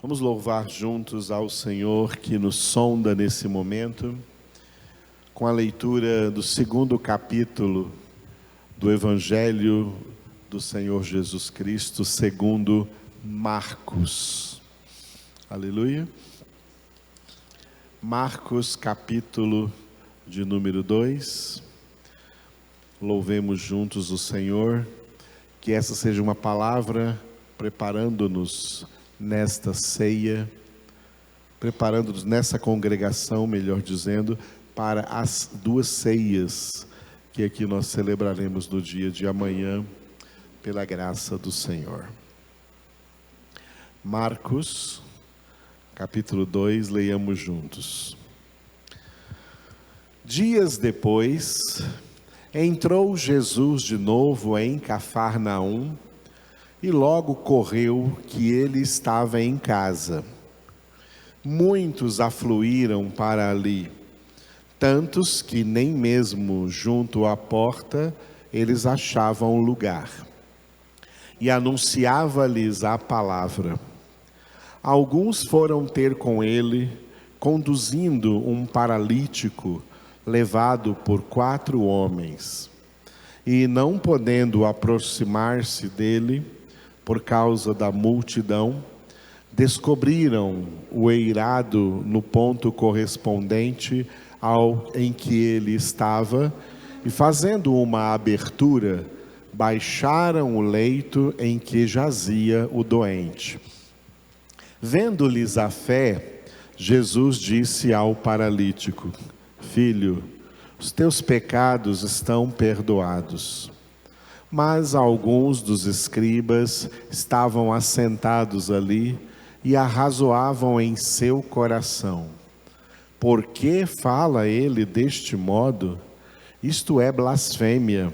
Vamos louvar juntos ao Senhor que nos sonda nesse momento, com a leitura do 2º capítulo do Evangelho do Senhor Jesus Cristo, segundo Marcos. Aleluia. Marcos, capítulo de número 2. Louvemos juntos o Senhor, que essa seja uma palavra preparando-nos nesta ceia, preparando-nos nessa congregação, melhor dizendo, para as 2 ceias que aqui nós celebraremos no dia de amanhã, pela graça do Senhor. Marcos, capítulo 2, leiamos juntos. Dias depois, entrou Jesus de novo em Cafarnaum, e logo correu que ele estava em casa. Muitos afluíram para ali, tantos que nem mesmo junto à porta eles achavam lugar. E anunciava-lhes a palavra. Alguns foram ter com ele, conduzindo um paralítico, levado por 4 homens. E não podendo aproximar-se dele, por causa da multidão, descobriram o eirado no ponto correspondente ao em que ele estava, e fazendo uma abertura, baixaram o leito em que jazia o doente. Vendo-lhes a fé, Jesus disse ao paralítico: Filho, os teus pecados estão perdoados. Mas alguns dos escribas estavam assentados ali e arrazoavam em seu coração: por que fala ele deste modo? Isto é blasfêmia.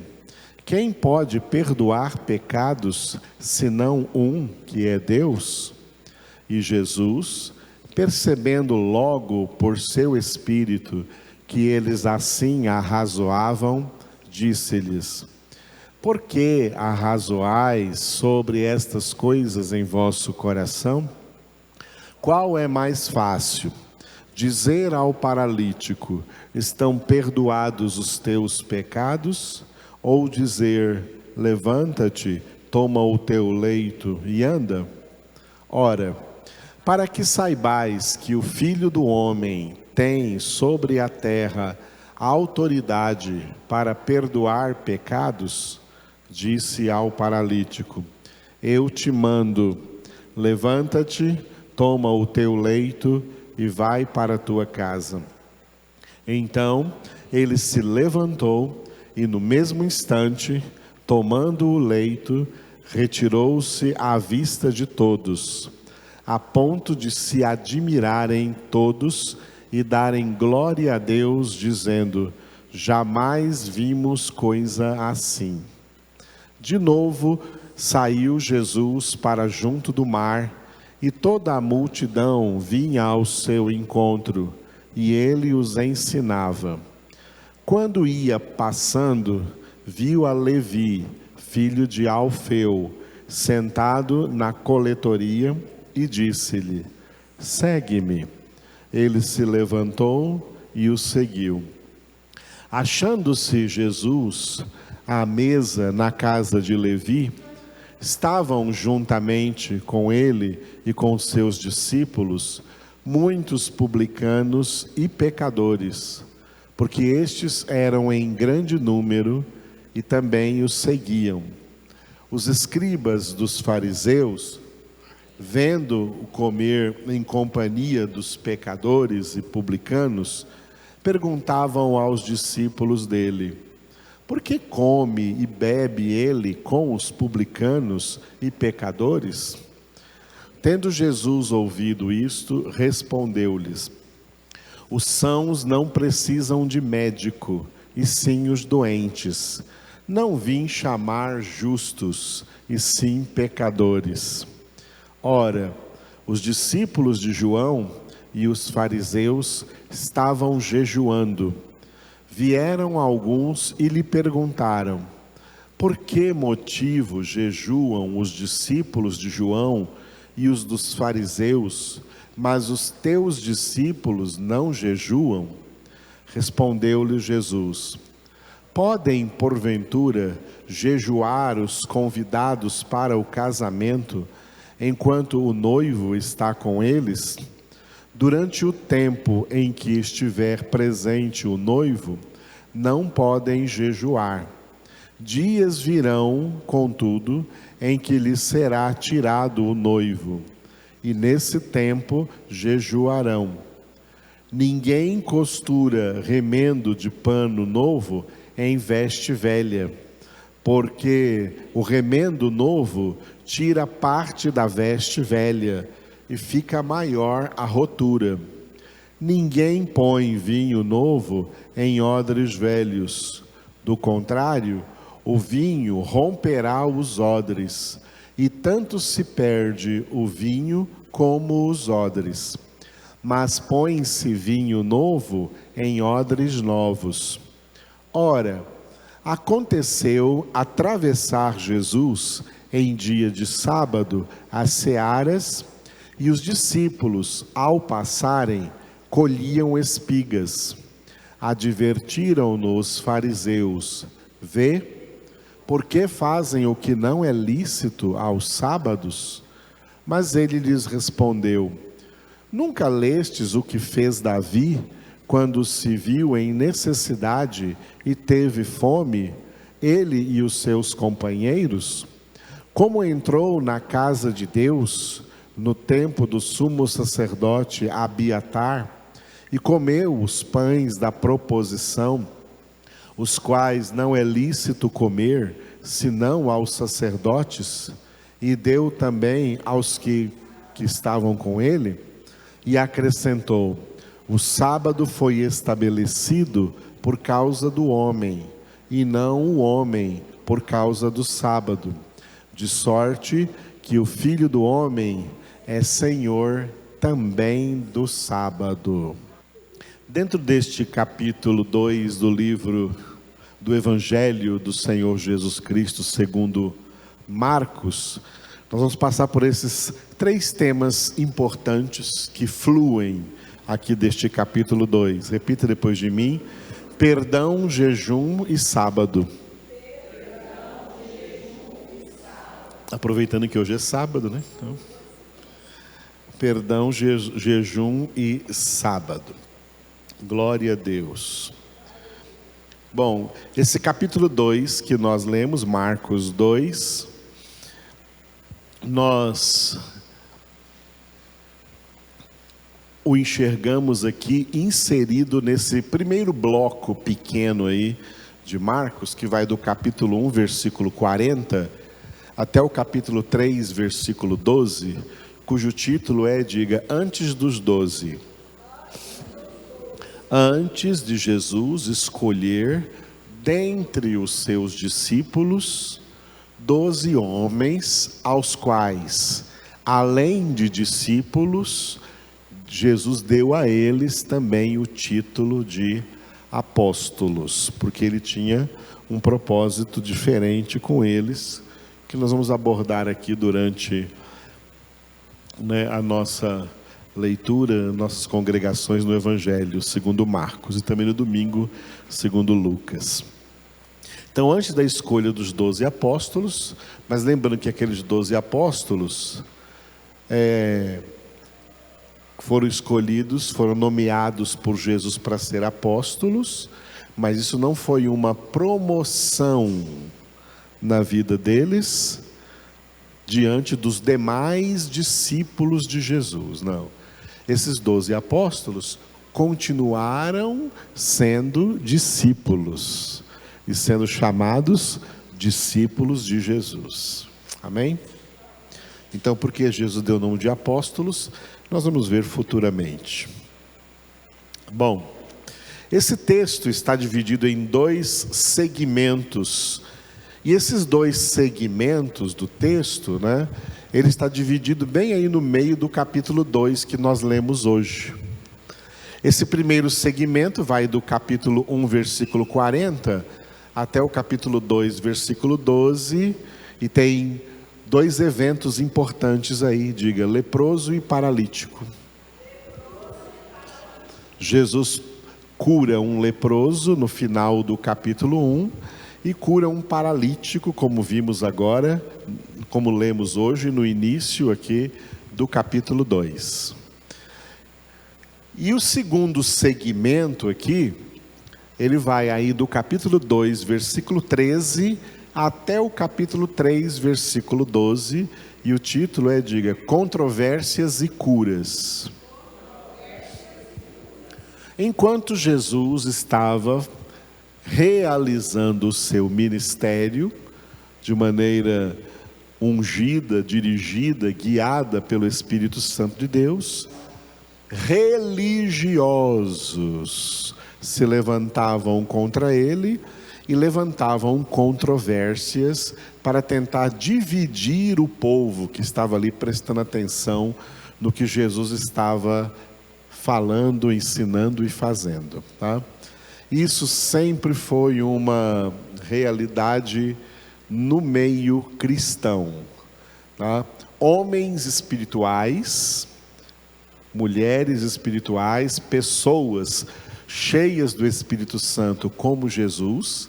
Quem pode perdoar pecados, senão um, que é Deus? E Jesus, percebendo logo por seu espírito que eles assim arrazoavam, disse-lhes: por que arrazoais sobre estas coisas em vosso coração? Qual é mais fácil? Dizer ao paralítico: estão perdoados os teus pecados? Ou dizer: levanta-te, toma o teu leito e anda? Ora, para que saibais que o Filho do Homem tem sobre a terra a autoridade para perdoar pecados, disse ao paralítico: eu te mando, levanta-te, toma o teu leito e vai para a tua casa. Então ele se levantou e no mesmo instante, tomando o leito, retirou-se à vista de todos, a ponto de se admirarem todos e darem glória a Deus, dizendo: jamais vimos coisa assim. De novo saiu Jesus para junto do mar, e toda a multidão vinha ao seu encontro, e ele os ensinava. Quando ia passando, viu a Levi, filho de Alfeu, sentado na coletoria, e disse-lhe: segue-me. Ele se levantou e o seguiu. Achando-se Jesus à mesa na casa de Levi, estavam juntamente com ele e com seus discípulos muitos publicanos e pecadores, porque estes eram em grande número e também os seguiam. Os escribas dos fariseus, vendo-o comer em companhia dos pecadores e publicanos, perguntavam aos discípulos dele: por que come e bebe ele com os publicanos e pecadores? Tendo Jesus ouvido isto, respondeu-lhes: os sãos não precisam de médico, e sim os doentes. Não vim chamar justos, e sim pecadores. Ora, os discípulos de João e os fariseus estavam jejuando. Vieram alguns e lhe perguntaram: por que motivo jejuam os discípulos de João e os dos fariseus, mas os teus discípulos não jejuam? Respondeu-lhe Jesus: podem, porventura, jejuar os convidados para o casamento, enquanto o noivo está com eles? Durante o tempo em que estiver presente o noivo, não podem jejuar. Dias virão, contudo, em que lhes será tirado o noivo, e nesse tempo jejuarão. Ninguém costura remendo de pano novo em veste velha, porque o remendo novo tira parte da veste velha e fica maior a rotura. Ninguém põe vinho novo em odres velhos. Do contrário, o vinho romperá os odres, e tanto se perde o vinho como os odres. Mas põe-se vinho novo em odres novos. Ora, aconteceu atravessar Jesus em dia de sábado as searas, e os discípulos, ao passarem, colhiam espigas. Advertiram-no os fariseus: vê, por que fazem o que não é lícito aos sábados? Mas ele lhes respondeu: nunca lestes o que fez Davi, quando se viu em necessidade e teve fome, ele e os seus companheiros? Como entrou na casa de Deus, no tempo do sumo sacerdote Abiatar, e comeu os pães da proposição, os quais não é lícito comer, senão aos sacerdotes, e deu também aos que estavam com ele? E acrescentou: o sábado foi estabelecido por causa do homem, e não o homem por causa do sábado, de sorte que o Filho do Homem é Senhor também do sábado. Dentro deste capítulo 2 do livro do Evangelho do Senhor Jesus Cristo segundo Marcos, nós vamos passar por esses 3 temas importantes que fluem aqui deste capítulo 2. Repita depois de mim: perdão, jejum e sábado. Aproveitando que hoje é sábado, né? Então, perdão, jejum e sábado. Glória a Deus. Bom, esse capítulo 2 que nós lemos, Marcos 2, nós o enxergamos aqui inserido nesse primeiro bloco pequeno aí de Marcos, que vai do capítulo 1, versículo 40, até o capítulo 3, versículo 12, cujo título é, diga, antes dos 12. Antes de Jesus escolher dentre os seus discípulos 12 homens, aos quais, além de discípulos, Jesus deu a eles também o título de apóstolos, porque ele tinha um propósito diferente com eles, que nós vamos abordar aqui durante a nossa leitura, nossas congregações no Evangelho segundo Marcos, e também no domingo segundo Lucas. Então, antes da escolha dos 12 apóstolos, mas lembrando que aqueles 12 apóstolos foram escolhidos, foram nomeados por Jesus para ser apóstolos, mas isso não foi uma promoção na vida deles diante dos demais discípulos de Jesus, não. Esses 12 apóstolos continuaram sendo discípulos e sendo chamados discípulos de Jesus. Amém? Então, porque Jesus deu o nome de apóstolos, nós vamos ver futuramente. Bom, esse texto está dividido em 2 segmentos. E esses 2 segmentos do texto, ele está dividido bem aí no meio do capítulo 2 que nós lemos hoje. Esse primeiro segmento vai do capítulo 1, versículo 40, até o capítulo 2, versículo 12, e tem dois eventos importantes aí, diga, leproso e paralítico. Jesus cura um leproso no final do capítulo 1 e cura um paralítico, como vimos agora, como lemos hoje no início aqui do capítulo 2. E o segundo segmento aqui, ele vai aí do capítulo 2, versículo 13, até o capítulo 3, versículo 12, e o título é, diga, Controvérsias e Curas. Enquanto Jesus estava realizando o seu ministério de maneira ungida, dirigida, guiada pelo Espírito Santo de Deus, religiosos se levantavam contra ele e levantavam controvérsias para tentar dividir o povo que estava ali prestando atenção no que Jesus estava falando, ensinando e fazendo, tá? Isso sempre foi uma realidade no meio cristão, tá? Homens espirituais, mulheres espirituais, pessoas cheias do Espírito Santo como Jesus,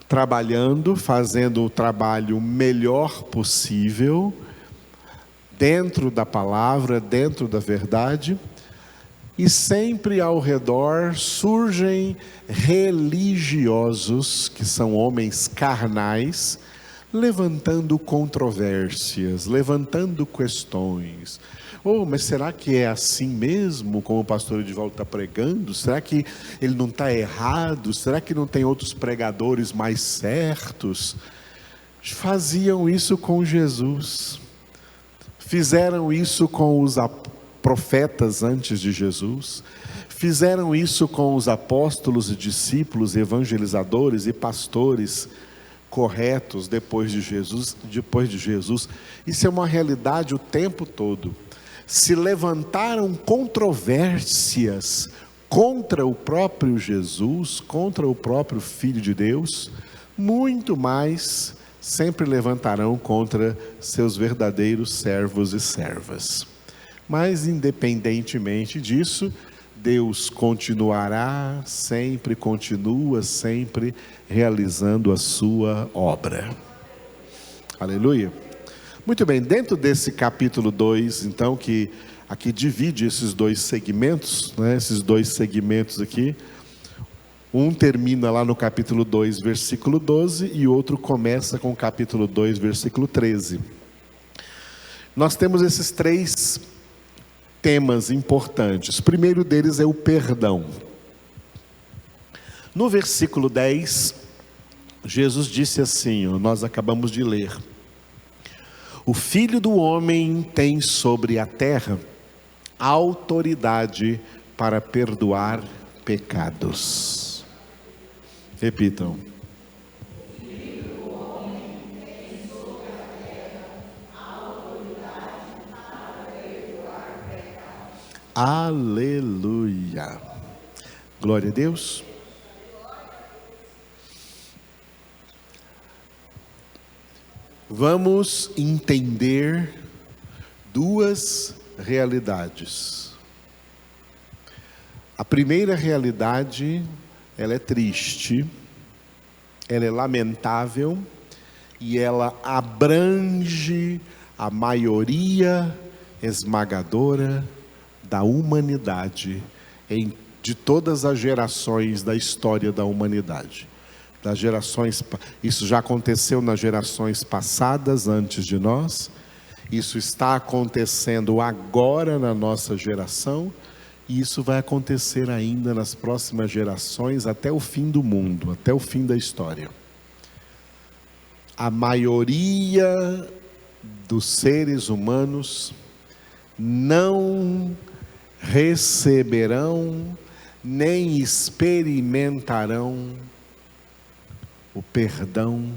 trabalhando, fazendo o trabalho melhor possível, dentro da palavra, dentro da verdade, e sempre ao redor surgem religiosos, que são homens carnais, levantando controvérsias, levantando questões. Oh, mas será que é assim mesmo, como o pastor Edivaldo está pregando? Será que ele não está errado? Será que não tem outros pregadores mais certos? Faziam isso com Jesus, fizeram isso com os profetas antes de Jesus, fizeram isso com os apóstolos e discípulos, evangelizadores e pastores corretos depois de Jesus. Isso é uma realidade o tempo todo. Se levantaram controvérsias contra o próprio Jesus, contra o próprio Filho de Deus, muito mais sempre levantarão contra seus verdadeiros servos e servas. Mas independentemente disso, Deus continua sempre realizando a sua obra. Aleluia. Muito bem, dentro desse capítulo 2, então, que aqui divide esses dois segmentos, né, esses dois segmentos aqui, um termina lá no capítulo 2, versículo 12, e outro começa com o capítulo 2, versículo 13. Nós temos esses três temas importantes. O primeiro deles é o perdão. No versículo 10, Jesus disse assim, nós acabamos de ler: o Filho do Homem tem sobre a terra autoridade para perdoar pecados. Repitam. Aleluia. Glória a Deus. Vamos entender duas realidades. A primeira realidade, ela é triste, ela é lamentável e ela abrange a maioria esmagadora da humanidade, de todas as gerações da história da humanidade. Das gerações, isso já aconteceu nas gerações passadas antes de nós, isso está acontecendo agora na nossa geração, e isso vai acontecer ainda nas próximas gerações, até o fim do mundo, até o fim da história. A maioria dos seres humanos não receberão nem experimentarão o perdão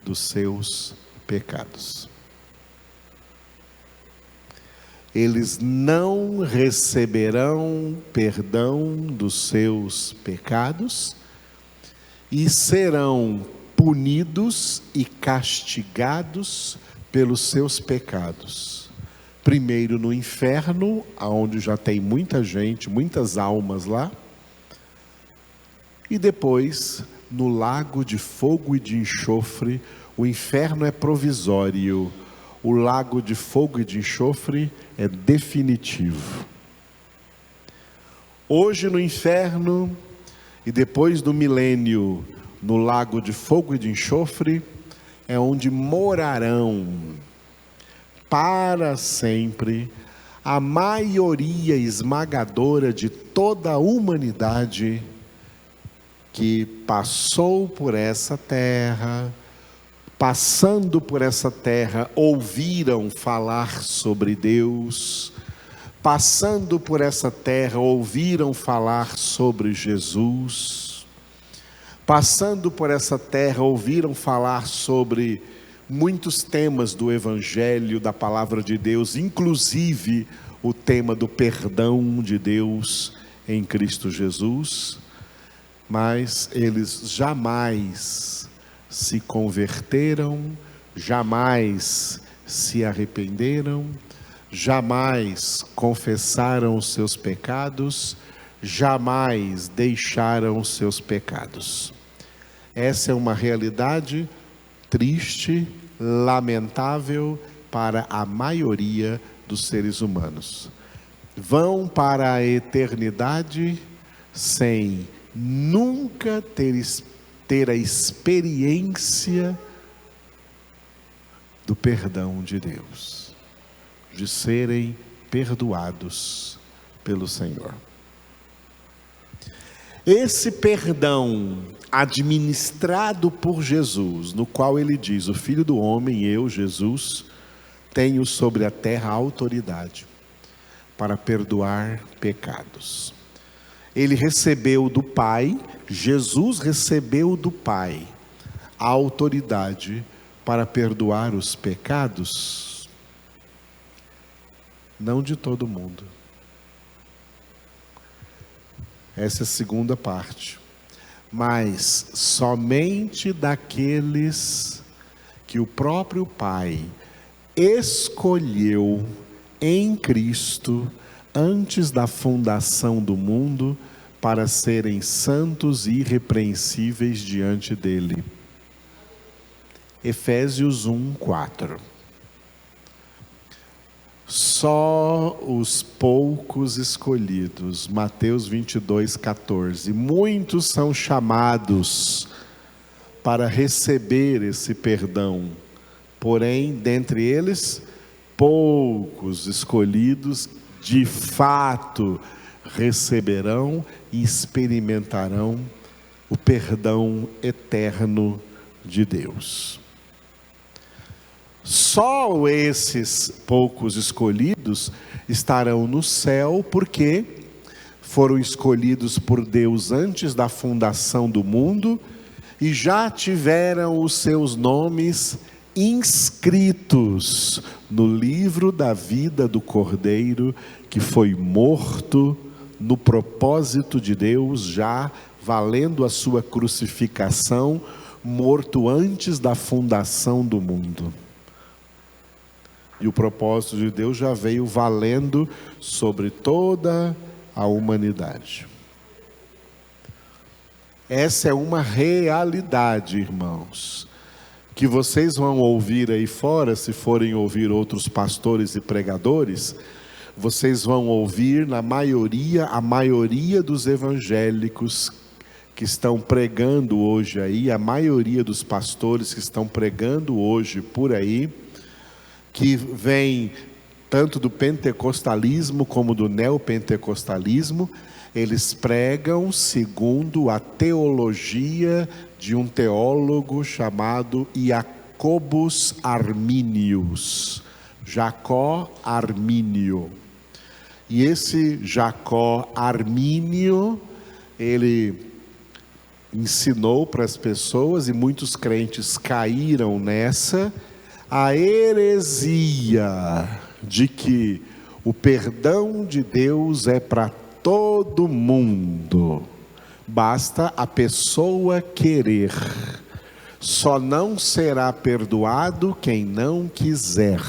dos seus pecados. Eles não receberão perdão dos seus pecados e serão punidos e castigados pelos seus pecados. Primeiro no inferno, onde já tem muita gente, muitas almas lá, e depois no lago de fogo e de enxofre. O inferno é provisório, o lago de fogo e de enxofre é definitivo. Hoje no inferno e depois do milênio, no lago de fogo e de enxofre, é onde morarão para sempre a maioria esmagadora de toda a humanidade que passou por essa terra, passando por essa terra, ouviram falar sobre Deus, passando por essa terra, ouviram falar sobre Jesus, passando por essa terra, ouviram falar sobre muitos temas do Evangelho, da Palavra de Deus, inclusive o tema do perdão de Deus em Cristo Jesus, mas eles jamais se converteram, jamais se arrependeram, jamais confessaram os seus pecados, jamais deixaram os seus pecados. Essa é uma realidade triste, lamentável para a maioria dos seres humanos. Vão para a eternidade sem nunca ter a experiência do perdão de Deus, de serem perdoados pelo Senhor. Esse perdão administrado por Jesus, no qual ele diz: o Filho do Homem, eu, Jesus, tenho sobre a terra autoridade para perdoar pecados. Ele recebeu do Pai, Jesus recebeu do Pai a autoridade para perdoar os pecados, não de todo mundo. Essa é a segunda parte. Mas somente daqueles que o próprio Pai escolheu em Cristo antes da fundação do mundo para serem santos e irrepreensíveis diante dele. Efésios 1:4. Só os poucos escolhidos. Mateus 22:14. Muitos são chamados para receber esse perdão, porém, dentre eles, poucos escolhidos de fato receberão e experimentarão o perdão eterno de Deus. Só esses poucos escolhidos estarão no céu, porque foram escolhidos por Deus antes da fundação do mundo e já tiveram os seus nomes inscritos no livro da vida do Cordeiro, que foi morto no propósito de Deus, já valendo a sua crucificação, morto antes da fundação do mundo. E o propósito de Deus já veio valendo sobre toda a humanidade. Essa é uma realidade, irmãos, que vocês vão ouvir aí fora, se forem ouvir outros pastores e pregadores, vocês vão ouvir a maioria dos evangélicos que estão pregando hoje aí, a maioria dos pastores que estão pregando hoje por aí, que vem tanto do pentecostalismo como do neopentecostalismo, eles pregam segundo a teologia de um teólogo chamado Jacobus Arminius, Jacó Armínio. E esse Jacó Armínio, ele ensinou para as pessoas, e muitos crentes caíram nessa, a heresia de que o perdão de Deus é para todo mundo, basta a pessoa querer. só não será perdoado quem não quiser.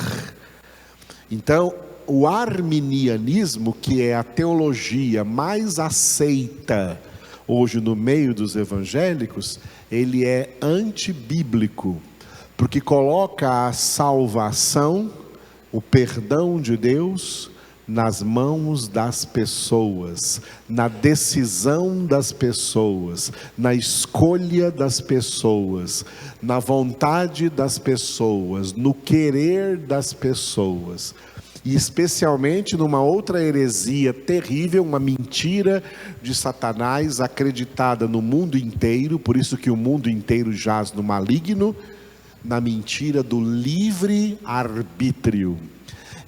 Então, o arminianismo, que é a teologia mais aceita hoje no meio dos evangélicos, ele é antibíblico, porque coloca a salvação, o perdão de Deus, nas mãos das pessoas, na decisão das pessoas, na escolha das pessoas, na vontade das pessoas, no querer das pessoas. E especialmente numa outra heresia terrível, uma mentira de Satanás acreditada no mundo inteiro, por isso que o mundo inteiro jaz no maligno, na mentira do livre-arbítrio,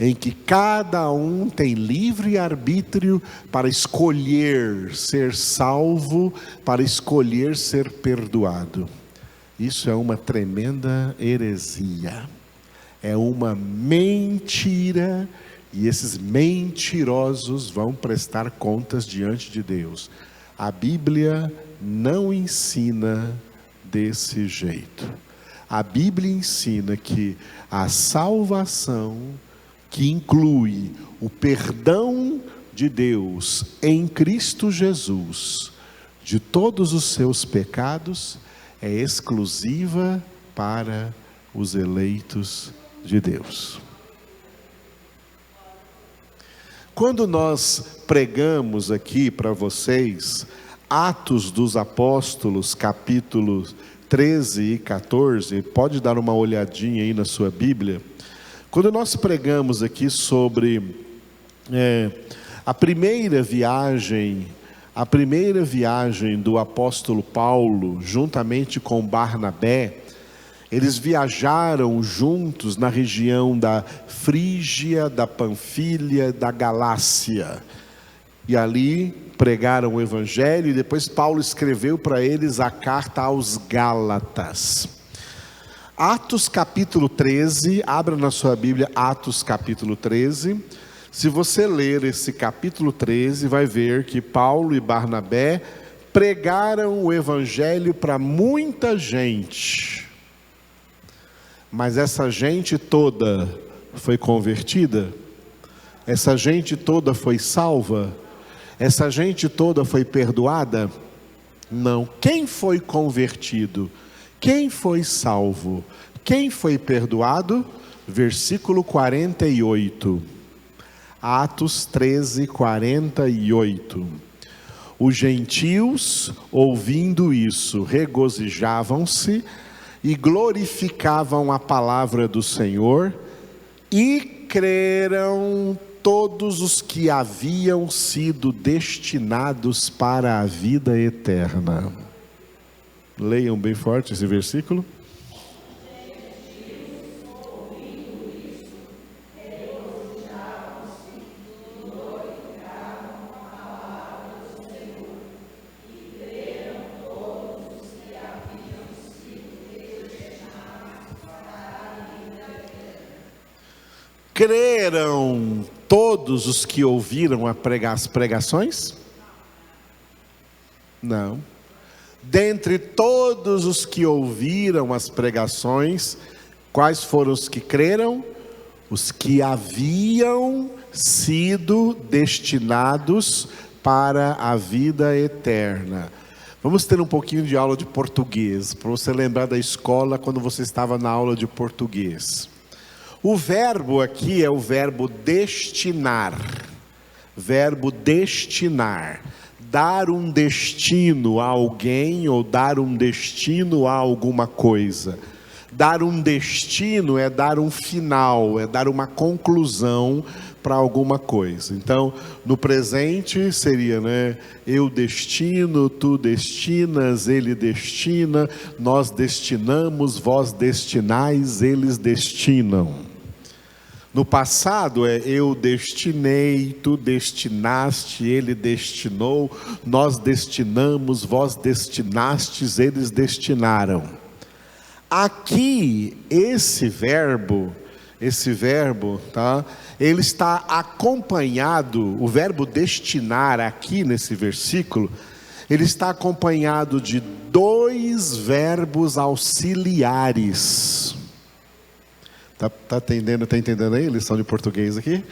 em que cada um tem livre-arbítrio para escolher ser salvo, para escolher ser perdoado. Isso é uma tremenda heresia. É uma mentira, e esses mentirosos vão prestar contas diante de Deus. A Bíblia não ensina desse jeito. A Bíblia ensina que a salvação, que inclui o perdão de Deus em Cristo Jesus, de todos os seus pecados, é exclusiva para os eleitos de Deus. Quando nós pregamos aqui para vocês Atos dos Apóstolos, capítulos 13 e 14, pode dar uma olhadinha aí na sua Bíblia. Quando nós pregamos aqui sobre a primeira viagem do apóstolo Paulo, juntamente com Barnabé, eles viajaram juntos na região da Frígia, da Panfilha, da Galácia, e ali pregaram o Evangelho, e depois Paulo escreveu para eles a carta aos Gálatas. Atos capítulo 13, abra na sua Bíblia Atos capítulo 13, se você ler esse capítulo 13, vai ver que Paulo e Barnabé pregaram o Evangelho para muita gente, mas essa gente toda foi convertida? Essa gente toda foi salva? Essa gente toda foi perdoada? Não. Quem foi convertido? Quem foi salvo? Quem foi perdoado? Versículo 48. Atos 13, 48. Os gentios, ouvindo isso, regozijavam-se e glorificavam a palavra do Senhor, e creram todos os que haviam sido destinados para a vida eterna. Leiam bem forte esse versículo. Creram todos os que ouviram as pregações? Não. Dentre todos os que ouviram as pregações, quais foram os que creram? Os que haviam sido destinados para a vida eterna. Vamos ter um pouquinho de aula de português, para você lembrar da escola quando você estava na aula de português. O verbo aqui é o verbo destinar. Verbo destinar. Dar um destino a alguém ou dar um destino a alguma coisa. Dar um destino é dar um final, é dar uma conclusão para alguma coisa. Então, no presente seria, eu destino, tu destinas, ele destina, nós destinamos, vós destinais, eles destinam. No passado é eu destinei, tu destinaste, ele destinou, nós destinamos, vós destinastes, eles destinaram. Aqui, esse verbo, tá? Ele está acompanhado, o verbo destinar aqui nesse versículo, ele está acompanhado de dois verbos auxiliares. Tá entendendo aí? Lição de português aqui?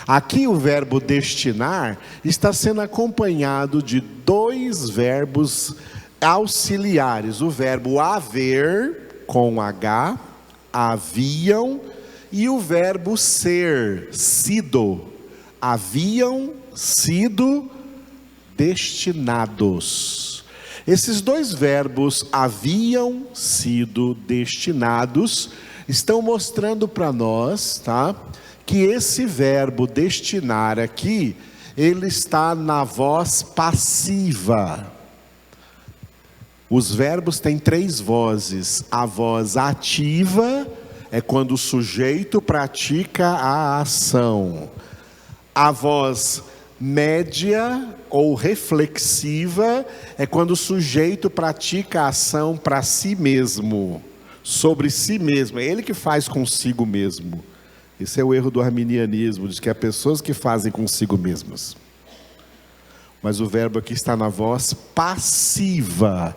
Aqui o verbo destinar está sendo acompanhado de dois verbos auxiliares. O verbo haver, com H, haviam, e o verbo ser, sido, haviam sido destinados. Esses dois verbos, haviam sido destinados, estão mostrando para nós, tá? Que esse verbo destinar aqui, ele está na voz passiva. Os verbos têm três vozes. A voz ativa é quando o sujeito pratica a ação. A voz média ou reflexiva é quando o sujeito pratica a ação para si mesmo, sobre si mesmo. É ele que faz consigo mesmo. Esse é o erro do arminianismo, diz que há pessoas que fazem consigo mesmas. Mas o verbo aqui está na voz passiva,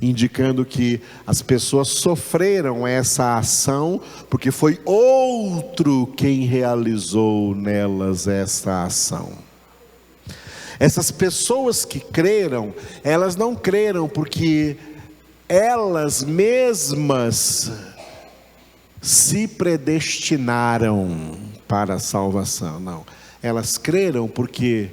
indicando que as pessoas sofreram essa ação, porque foi outro quem realizou nelas essa ação. Essas pessoas que creram, elas não creram porque elas mesmas se predestinaram para a salvação. Não, elas creram porque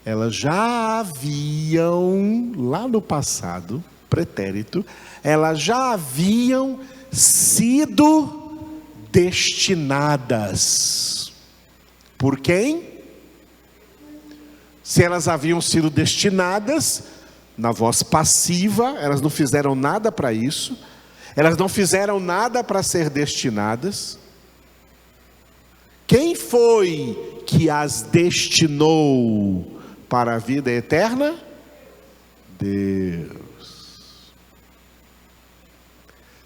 elas já haviam, lá no passado, pretérito, elas já haviam sido destinadas. Por quem? Se elas haviam sido destinadas, na voz passiva, elas não fizeram nada para isso, elas não fizeram nada para ser destinadas. Quem foi que as destinou para a vida eterna? Deus.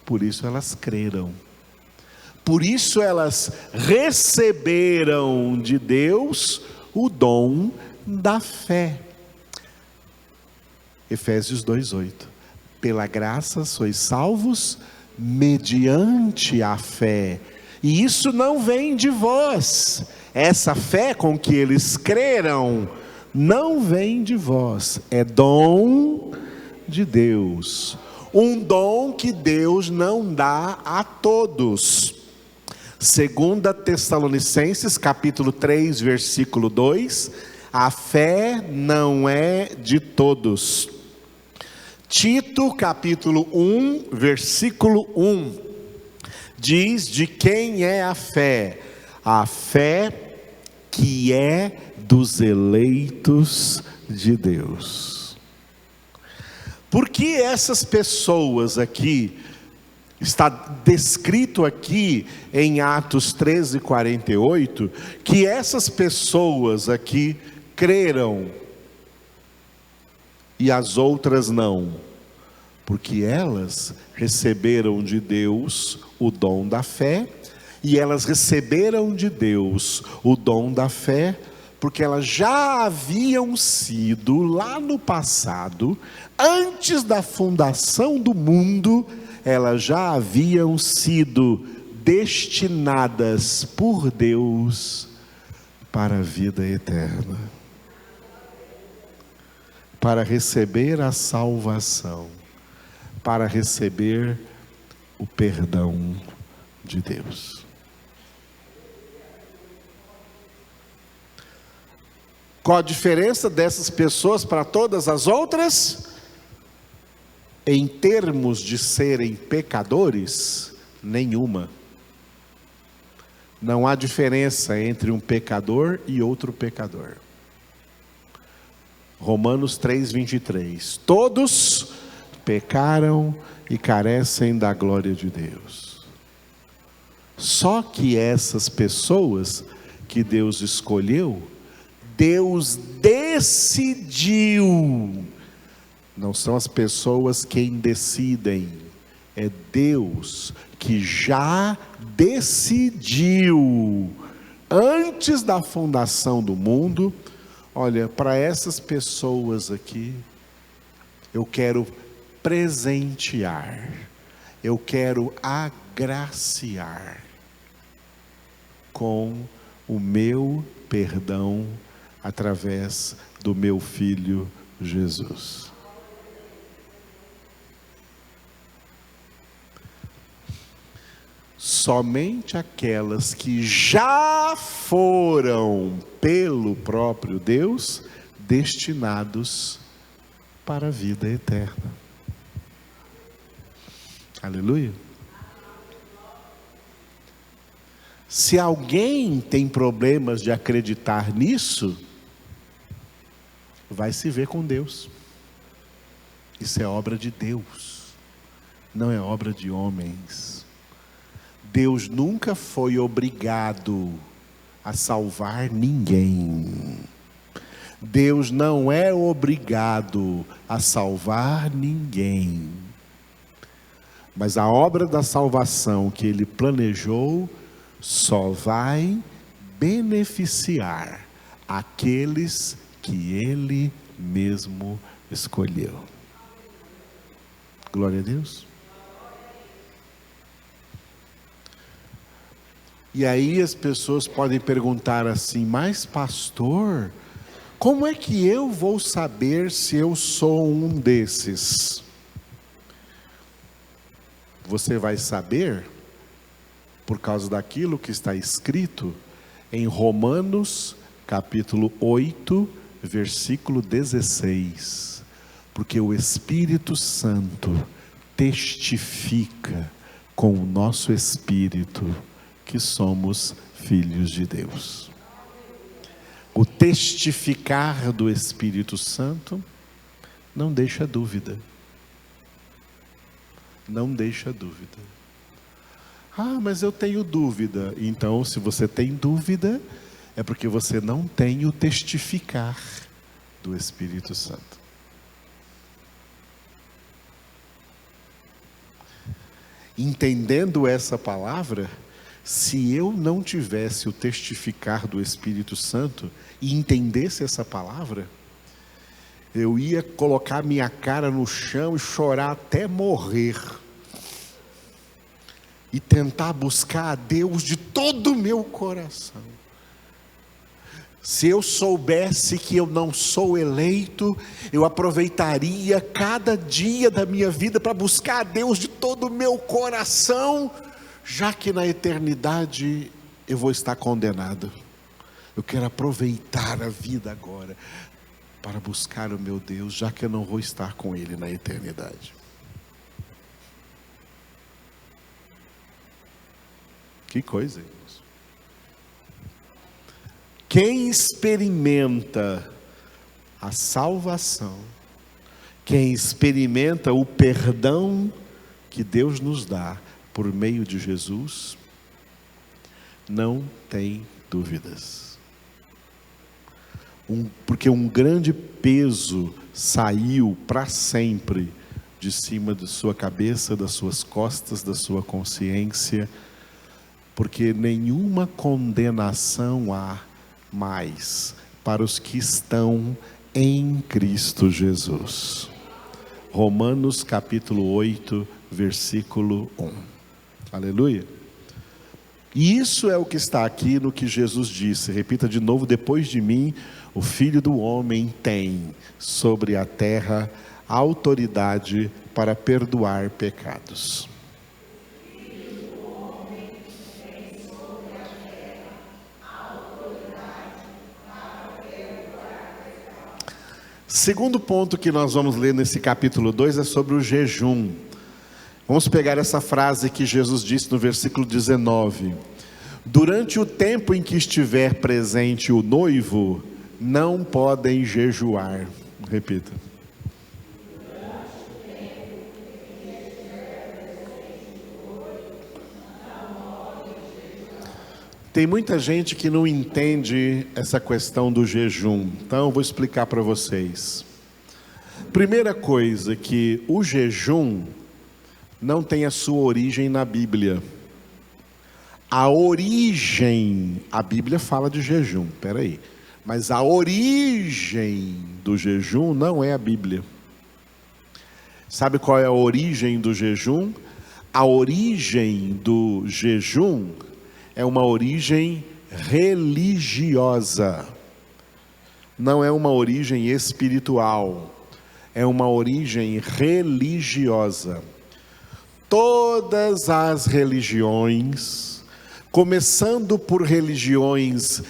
Por isso elas creram. Por isso elas receberam de Deus o dom da fé. Efésios 2:8. Pela graça sois salvos mediante a fé. E isso não vem de vós. Essa fé com que eles creram não vem de vós. É dom de Deus. Um dom que Deus não dá a todos. 2 Tessalonicenses capítulo 3, versículo 2. A fé não é de todos. Tito capítulo 1, versículo 1. Diz de quem é a fé? A fé que é dos eleitos de Deus. Por que essas pessoas aqui, está descrito aqui em Atos 13:48, que essas pessoas aqui creram e as outras não? Porque elas receberam de Deus o dom da fé, e elas receberam de Deus o dom da fé, porque elas já haviam sido, lá no passado, antes da fundação do mundo, elas já haviam sido destinadas por Deus para a vida eterna, para receber a salvação, para receber o perdão de Deus. Qual a diferença dessas pessoas para todas as outras? Em termos de serem pecadores, nenhuma. Não há diferença entre um pecador e outro pecador. Romanos 3:23. Todos pecaram e carecem da glória de Deus. Só que essas pessoas que Deus escolheu, Deus decidiu. Não são as pessoas quem decidem, é Deus que já decidiu, antes da fundação do mundo. Olha, para essas pessoas aqui, eu quero presentear, eu quero agraciar com o meu perdão através do meu Filho Jesus. Somente aquelas que já foram pelo próprio Deus destinados para a vida eterna. Aleluia. Se alguém tem problemas de acreditar nisso, vai se ver com Deus. Isso é obra de Deus, não é obra de homens. Deus nunca foi obrigado a salvar ninguém. Deus não é obrigado a salvar ninguém. Mas a obra da salvação que Ele planejou só vai beneficiar aqueles que Ele mesmo escolheu. Glória a Deus. E aí as pessoas podem perguntar assim: mas pastor, como é que eu vou saber se eu sou um desses? Você vai saber por causa daquilo que está escrito em Romanos capítulo 8, versículo 16. Porque o Espírito Santo testifica com o nosso espírito que somos filhos de Deus. O testificar do Espírito Santo não deixa dúvida. Não deixa dúvida. Ah, mas eu tenho dúvida. Então, se você tem dúvida, é porque você não tem o testificar do Espírito Santo. Entendendo essa palavra, se eu não tivesse o testificar do Espírito Santo e entendesse essa palavra, eu ia colocar minha cara no chão e chorar até morrer. E tentar buscar a Deus de todo o meu coração. Se eu soubesse que eu não sou eleito, eu aproveitaria cada dia da minha vida para buscar a Deus de todo o meu coração, já que na eternidade eu vou estar condenado. Eu quero aproveitar a vida agora para buscar o meu Deus, já que eu não vou estar com Ele na eternidade. Que coisa, irmãos. Quem experimenta a salvação, quem experimenta o perdão que Deus nos dá por meio de Jesus, não tem dúvidas. Porque um grande peso saiu para sempre de cima de sua cabeça, das suas costas, da sua consciência, porque nenhuma condenação há mais para os que estão em Cristo Jesus. Romanos capítulo 8, versículo 1. Aleluia. E isso é o que está aqui no que Jesus disse. Repita de novo: depois de mim, o Filho do Homem tem sobre a terra autoridade para perdoar pecados. Segundo ponto que nós vamos ler nesse capítulo 2 é sobre o jejum. Vamos pegar essa frase que Jesus disse no versículo 19: durante o tempo em que estiver presente o noivo, não podem jejuar. Repita. Tem muita gente que não entende essa questão do jejum, então eu vou explicar para vocês. Primeira coisa, que o jejum não tem a sua origem na Bíblia. A origem, a Bíblia fala de jejum, peraí, mas a origem do jejum não é a Bíblia. Sabe qual é a origem do jejum? A origem do jejum é uma origem religiosa. Não é uma origem espiritual, é uma origem religiosa. Todas as religiões, começando por religiões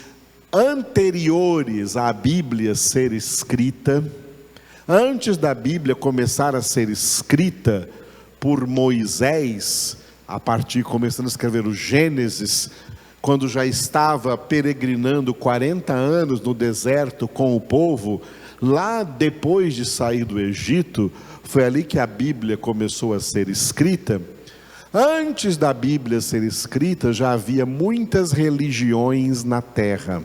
anteriores à Bíblia ser escrita, antes da Bíblia começar a ser escrita por Moisés, começando a escrever o Gênesis, quando já estava peregrinando 40 anos no deserto com o povo, lá depois de sair do Egito, foi ali que a Bíblia começou a ser escrita. Antes da Bíblia ser escrita, já havia muitas religiões na terra.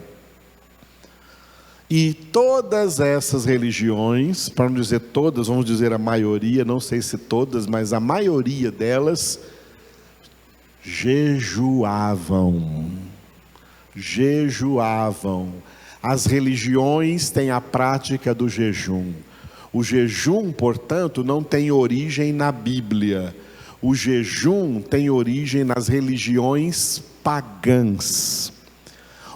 E todas essas religiões, para não dizer todas, vamos dizer a maioria, não sei se todas, mas a maioria delas, jejuavam. As religiões têm a prática do jejum. O jejum, portanto, não tem origem na Bíblia. O jejum tem origem nas religiões pagãs,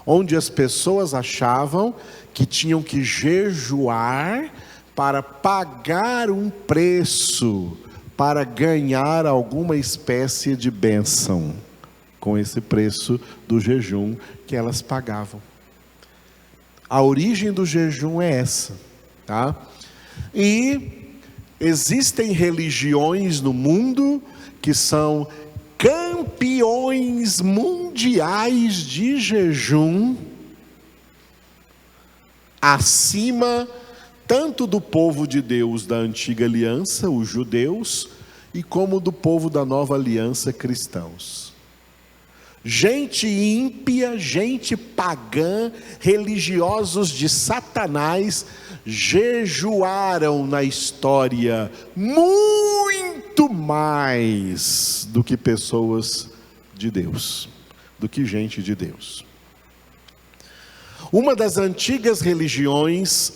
onde as pessoas achavam que tinham que jejuar para pagar um preço, para ganhar alguma espécie de bênção, com esse preço do jejum que elas pagavam. A origem do jejum é essa, tá? E existem religiões no mundo que são campeões mundiais de jejum, acima tanto do povo de Deus da antiga aliança, os judeus, e como do povo da nova aliança, cristãos. Gente ímpia, gente pagã, religiosos de Satanás, jejuaram na história muito mais do que pessoas de Deus, do que gente de Deus. Uma das antigas religiões,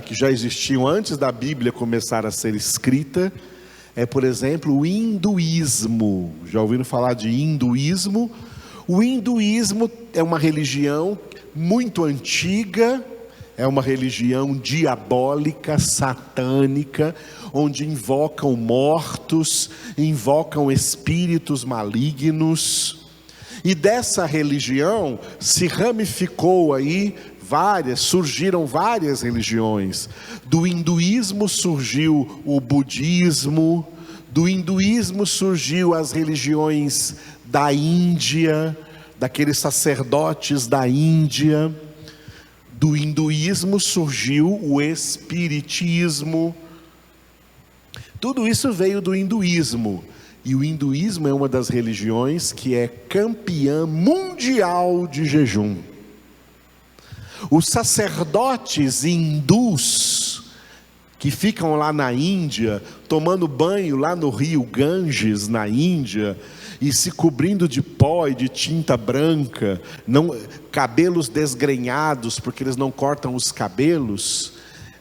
que já existiam antes da Bíblia começar a ser escrita, é, por exemplo, o hinduísmo. Já ouviram falar de hinduísmo? O hinduísmo é uma religião muito antiga, é uma religião diabólica, satânica, onde invocam mortos, invocam espíritos malignos. E dessa religião se ramificou aí surgiram várias religiões. Do hinduísmo surgiu o budismo, do hinduísmo surgiu as religiões da Índia, daqueles sacerdotes da Índia. Do hinduísmo surgiu o espiritismo. Tudo isso veio do hinduísmo. E o hinduísmo é uma das religiões que é campeã mundial de jejum. Os sacerdotes hindus que ficam lá na Índia, tomando banho lá no rio Ganges, na Índia, e se cobrindo de pó e de tinta branca, cabelos desgrenhados, porque eles não cortam os cabelos,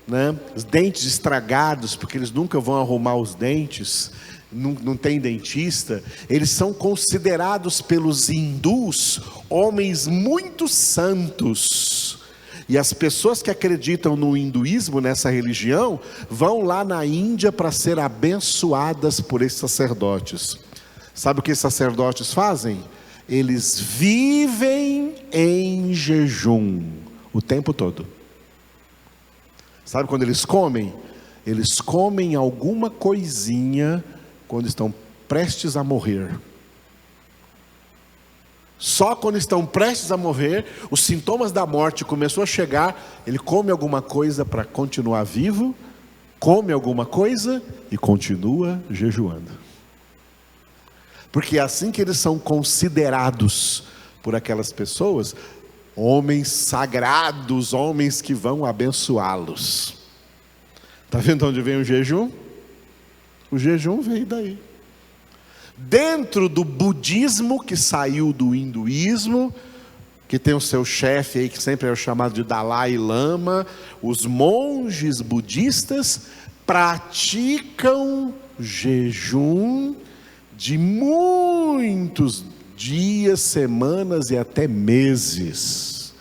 né? Os dentes estragados, porque eles nunca vão arrumar os dentes, não tem dentista. Eles são considerados pelos hindus homens muito santos. E as pessoas que acreditam no hinduísmo, nessa religião, vão lá na Índia para ser abençoadas por esses sacerdotes. Sabe o que esses sacerdotes fazem? Eles vivem em jejum o tempo todo. Sabe quando eles comem? Eles comem alguma coisinha quando estão prestes a morrer. Só quando estão prestes a morrer, os sintomas da morte começam a chegar, ele come alguma coisa para continuar vivo, come alguma coisa e continua jejuando. Porque é assim que eles são considerados por aquelas pessoas, homens sagrados, homens que vão abençoá-los. Está vendo onde vem o jejum? O jejum veio daí. Dentro do budismo, que saiu do hinduísmo, que tem o seu chefe aí, que sempre é chamado de Dalai Lama, os monges budistas praticam jejum de muitos dias, semanas e até meses,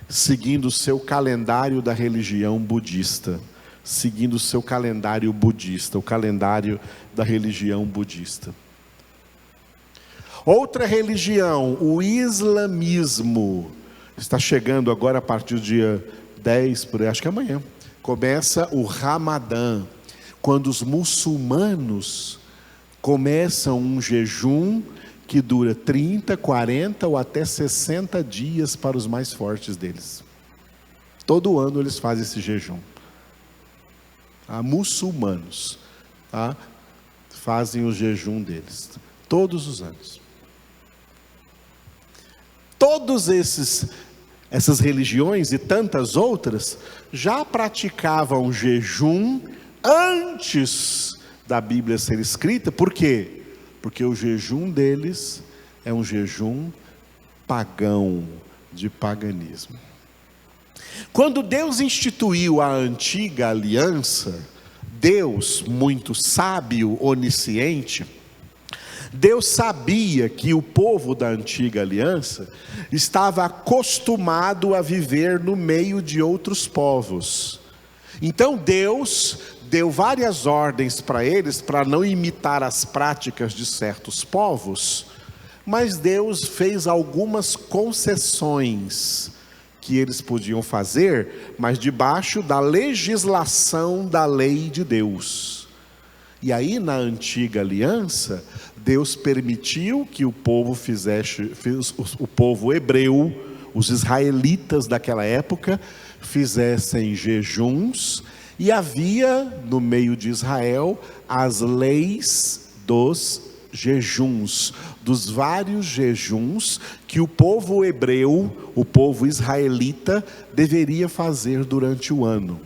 seguindo o seu calendário da religião budista, seguindo o seu calendário budista, o calendário da religião budista. Outra religião, o islamismo, está chegando agora a partir do dia 10, por aí, acho que amanhã, começa o Ramadã, quando os muçulmanos começam um jejum que dura 30, 40 ou até 60 dias para os mais fortes deles. Todo ano eles fazem esse jejum. Muçulmanos, fazem o jejum deles, todos os anos. Todas essas religiões e tantas outras já praticavam jejum antes da Bíblia ser escrita. Por quê? Porque o jejum deles é um jejum pagão, de paganismo. Quando Deus instituiu a antiga aliança, Deus, muito sábio, onisciente, Deus sabia que o povo da antiga aliança estava acostumado a viver no meio de outros povos. Então Deus deu várias ordens para eles, para não imitar as práticas de certos povos, mas Deus fez algumas concessões que eles podiam fazer, mas debaixo da legislação da lei de Deus. E aí na antiga aliança, Deus permitiu que o povo o povo hebreu, os israelitas daquela época, fizessem jejuns, e havia no meio de Israel as leis dos jejuns, dos vários jejuns que o povo hebreu, o povo israelita, deveria fazer durante o ano.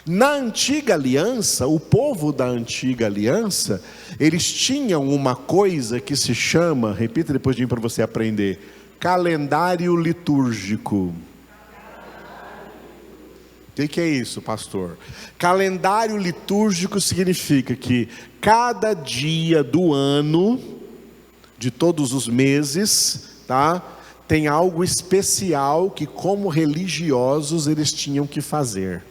Na antiga aliança, o povo da antiga aliança, eles tinham uma coisa que se chama, repita depois de mim para você aprender, calendário litúrgico. O que é isso, pastor? Calendário litúrgico significa que cada dia do ano, de todos os meses, tem algo especial que como religiosos eles tinham que fazer.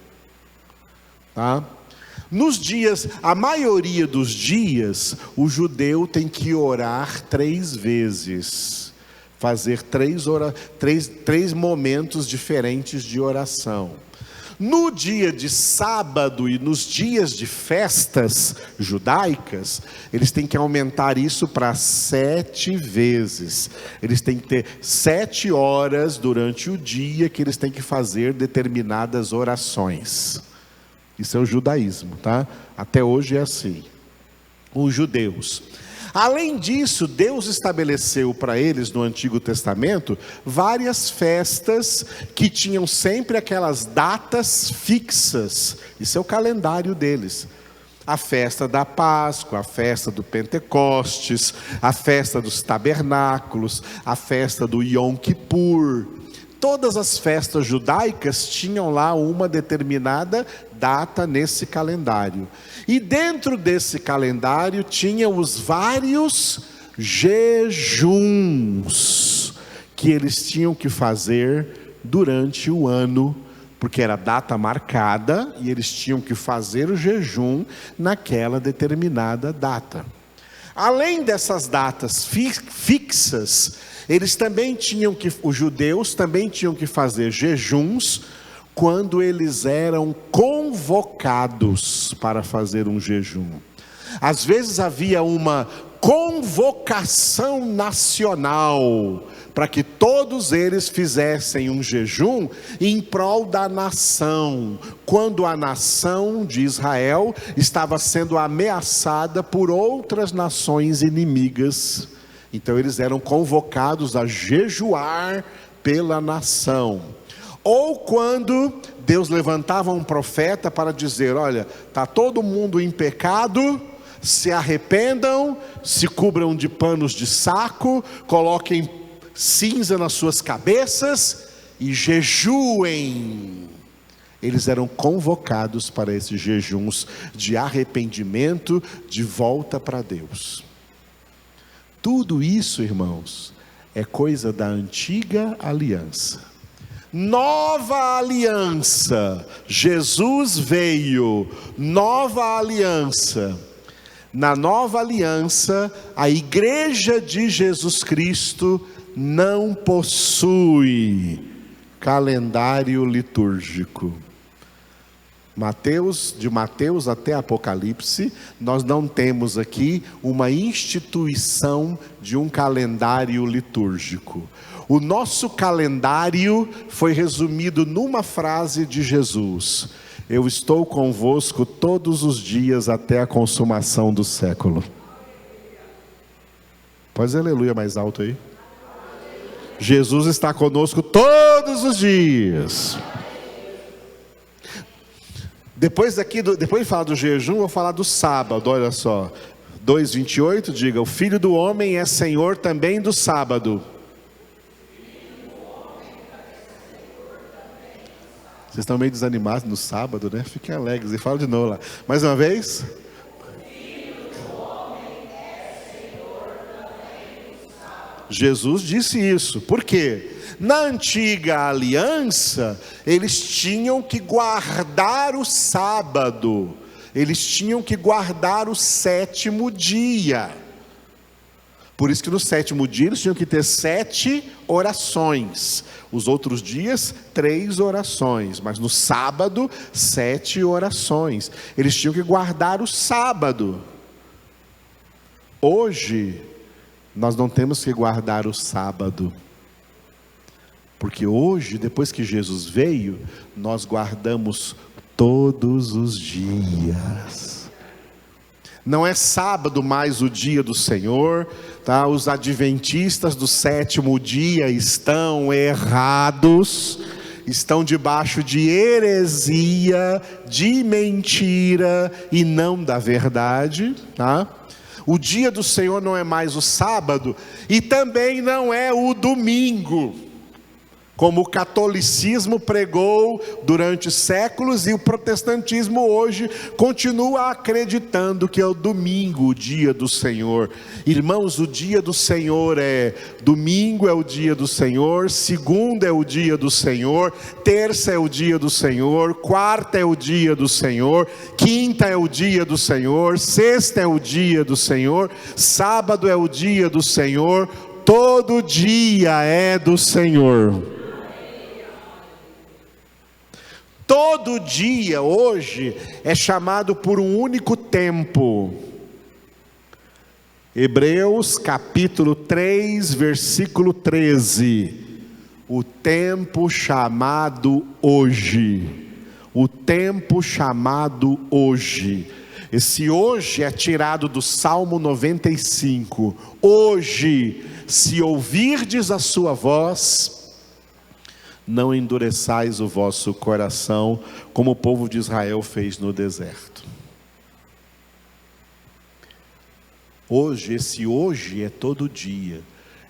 Nos dias, a maioria dos dias, o judeu tem que orar 3 vezes, fazer três momentos diferentes de oração. No dia de sábado e nos dias de festas judaicas, eles têm que aumentar isso para 7 vezes. Eles têm que ter 7 horas durante o dia que eles têm que fazer determinadas orações. Isso é o judaísmo, Até hoje é assim. Os judeus. Além disso, Deus estabeleceu para eles no Antigo Testamento várias festas que tinham sempre aquelas datas fixas. Isso é o calendário deles. A festa da Páscoa, a festa do Pentecostes, a festa dos tabernáculos, a festa do Yom Kippur. Todas as festas judaicas tinham lá uma determinada data nesse calendário. E dentro desse calendário tinha os vários jejuns que eles tinham que fazer durante o ano, porque era data marcada e eles tinham que fazer o jejum naquela determinada data. Além dessas datas fixas, eles também os judeus também tinham que fazer jejuns quando eles eram convocados para fazer um jejum. Às vezes havia uma convocação nacional para que todos eles fizessem um jejum em prol da nação, quando a nação de Israel estava sendo ameaçada por outras nações inimigas. Então eles eram convocados a jejuar pela nação. Ou quando Deus levantava um profeta para dizer: olha, está todo mundo em pecado, se arrependam, se cubram de panos de saco, coloquem cinza nas suas cabeças e jejuem. Eles eram convocados para esses jejuns de arrependimento, de volta para Deus. Tudo isso, irmãos, é coisa da antiga aliança. Nova aliança, Jesus veio, nova aliança. Na nova aliança, a igreja de Jesus Cristo não possui calendário litúrgico. De Mateus até Apocalipse, nós não temos aqui uma instituição de um calendário litúrgico. O nosso calendário foi resumido numa frase de Jesus: eu estou convosco todos os dias até a consumação do século. Pode dizer aleluia mais alto aí. Jesus está conosco todos os dias. Depois de falar do jejum, eu vou falar do sábado, olha só. 2:28, diga: o Filho do Homem é Senhor também do sábado. Vocês estão meio desanimados no sábado, né? Fiquem alegres e fala de novo lá. Mais uma vez. Jesus disse isso. Por quê? Na antiga aliança, eles tinham que guardar o sábado. Eles tinham que guardar o sétimo dia. Por isso que no sétimo dia eles tinham que ter 7 orações. Os outros dias, 3 orações. Mas no sábado, 7 orações. Eles tinham que guardar o sábado. Hoje, nós não temos que guardar o sábado. Porque hoje, depois que Jesus veio, nós guardamos todos os dias. Não é sábado mais o dia do Senhor, tá? Os adventistas do sétimo dia estão errados, estão debaixo de heresia, de mentira e não da verdade, tá? O dia do Senhor não é mais o sábado e também não é o domingo, como o catolicismo pregou durante séculos, e o protestantismo hoje continua acreditando que é o domingo, o dia do Senhor. Irmãos, o dia do Senhor domingo é o dia do Senhor, segunda é o dia do Senhor, terça é o dia do Senhor, quarta é o dia do Senhor, quinta é o dia do Senhor, sexta é o dia do Senhor, sábado é o dia do Senhor, todo dia é do Senhor. Todo dia hoje é chamado por um único tempo. Hebreus capítulo 3, versículo 13. O tempo chamado hoje. O tempo chamado hoje. Esse hoje é tirado do Salmo 95. Hoje, se ouvirdes a sua voz, não endureçais o vosso coração, como o povo de Israel fez no deserto. Hoje, esse hoje é todo dia.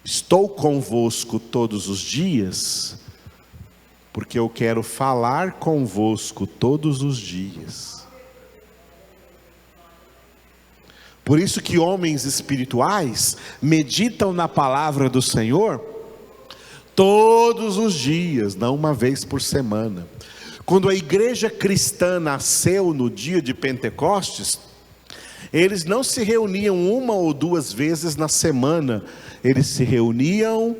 Estou convosco todos os dias, porque eu quero falar convosco todos os dias. Por isso que homens espirituais meditam na palavra do Senhor todos os dias, não uma vez por semana. Quando a igreja cristã nasceu no dia de Pentecostes, eles não se reuniam uma ou duas vezes na semana, eles se reuniam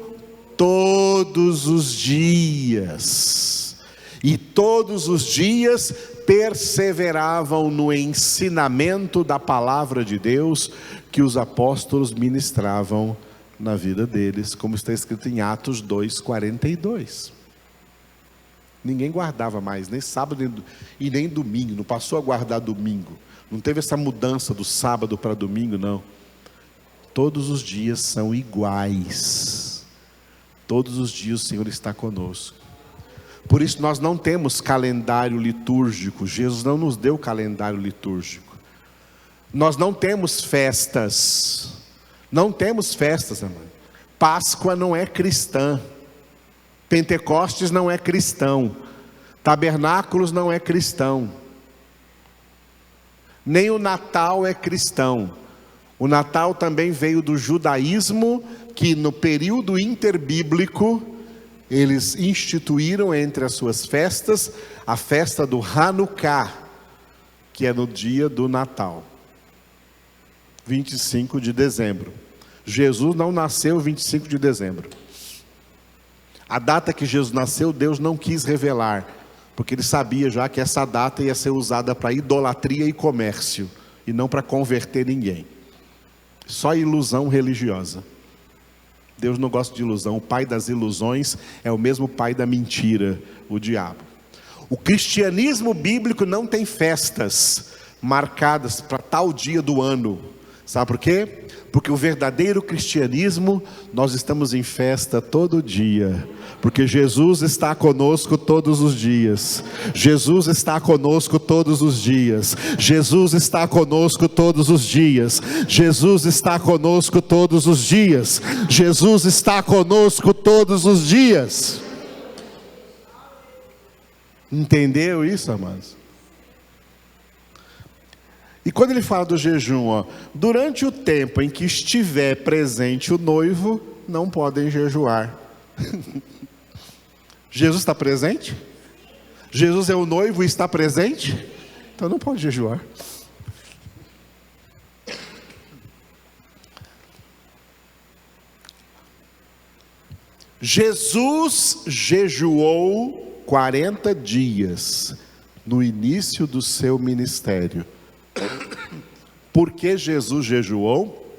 todos os dias, e todos os dias perseveravam no ensinamento da palavra de Deus que os apóstolos ministravam na vida deles, como está escrito em Atos 2:42. Ninguém guardava mais, nem sábado e nem domingo, não passou a guardar domingo, não teve essa mudança do sábado para domingo, não. Todos os dias são iguais, todos os dias o Senhor está conosco. Por isso nós não temos calendário litúrgico, Jesus não nos deu calendário litúrgico. Nós não temos festas, irmão. Páscoa não é cristã, Pentecostes não é cristão, Tabernáculos não é cristão. Nem o Natal é cristão. O Natal também veio do judaísmo, que no período interbíblico, eles instituíram entre as suas festas, a festa do Hanukkah, que é no dia do Natal, 25 de dezembro. Jesus não nasceu 25 de dezembro. A data que Jesus nasceu, Deus não quis revelar, porque Ele sabia já que essa data ia ser usada para idolatria e comércio, e não para converter ninguém. Só ilusão religiosa. Deus não gosta de ilusão. O pai das ilusões é o mesmo pai da mentira, o diabo. O cristianismo bíblico não tem festas marcadas para tal dia do ano. Sabe por quê? Porque o verdadeiro cristianismo, nós estamos em festa todo dia, porque Jesus está conosco todos os dias. Jesus está conosco todos os dias. Jesus está conosco todos os dias. Jesus está conosco todos os dias. Jesus está conosco todos os dias. Entendeu isso, amados? E quando ele fala do jejum, durante o tempo em que estiver presente o noivo, não podem jejuar. Jesus está presente? Jesus é o noivo e está presente? Então não pode jejuar. Jesus jejuou 40 dias no início do seu ministério. Por que Jesus jejuou?